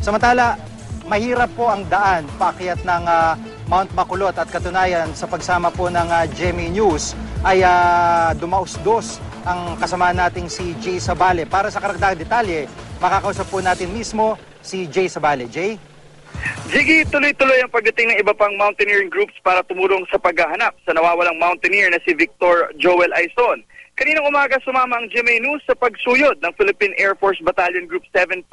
Samantala, mahirap po ang daan paakyat ng Mount Makulot at katunayan sa pagsama po ng GMA News ay dumausdos ang kasama nating si Jay Sabale. Para sa karagdagang detalye, makakausap po natin mismo si Jay Sabale. Jay? Jiggy, tuloy-tuloy ang pagdating ng iba pang mountaineering groups para tumulong sa paghahanap sa nawawalang mountaineer na si Victor Joel Aizon. Kaninang umaga sumama ang GMA News sa pagsuyod ng Philippine Air Force Battalion Group 740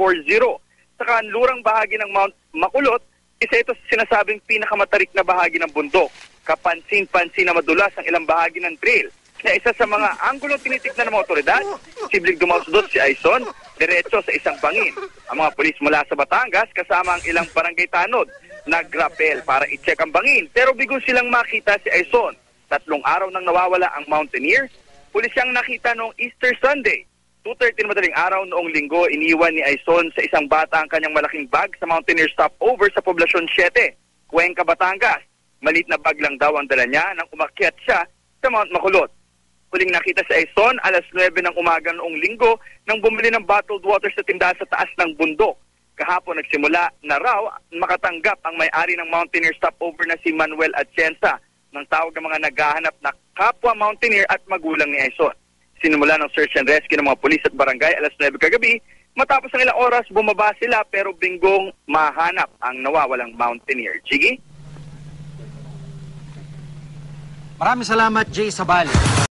sa kanlurang bahagi ng Mount Makulot. Isa ito sa sinasabing pinakamatarik na bahagi ng bundok. Kapansin-pansin na madulas ang ilang bahagi ng trail na isa sa mga anggulong tinitignan ng mga otoridad. Sibling dumausdos si Aizon diretso sa isang bangin. Ang mga pulis mula sa Batangas kasama ang ilang barangay tanod nagrapel para i-check ang bangin. Pero bigo silang makita si Aizon. 3 araw nang nawawala ang mountaineer. Pulis siyang nakita noong Easter Sunday. 2:30 madaling araw noong linggo, iniwan ni Aizon sa isang bata ang kanyang malaking bag sa mountaineer stopover sa Poblasyon 7, Cuenca, Batangas. Malit na bag lang daw ang dala niya nang umakyat siya sa Mount Makulot. Huling nakita si Aizon alas 9 ng umaga noong linggo nang bumili ng bottled water sa tindahan sa taas ng bundok. Kahapon nagsimula na raw makatanggap ang may-ari ng mountaineer stopover na si Manuel Atienza ng tawag ng mga naghahanap na kapwa mountaineer at magulang ni Aizon. Sinimula ng search and rescue ng mga pulis at barangay alas 9 kagabi. Matapos ng ilang oras, bumaba sila pero binggong mahanap ang nawawalang mountaineer. Jiggy? Maraming salamat, Jay Sabale.